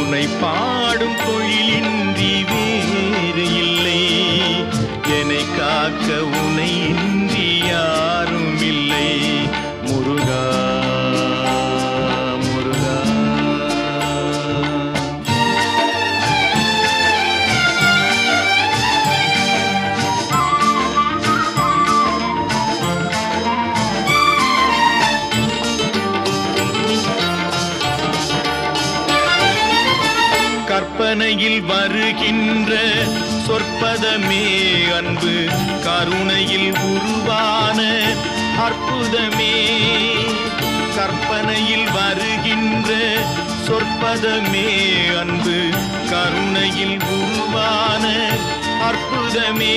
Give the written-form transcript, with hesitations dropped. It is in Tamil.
உன்னை பாடும் தொழிலின்றி வேறு இல்லை. என்னை காக்க உன்னை இன்றி யாரும் இல்லை. முருகா முருகா. கற்பனையில் வருகின்ற சொற்பதமே அன்பு, கருணையில் உருவான அற்புதமே. கற்பனையில் வருகின்ற சொற்பதமே அன்பு, கருணையில் உருவான அற்புதமே.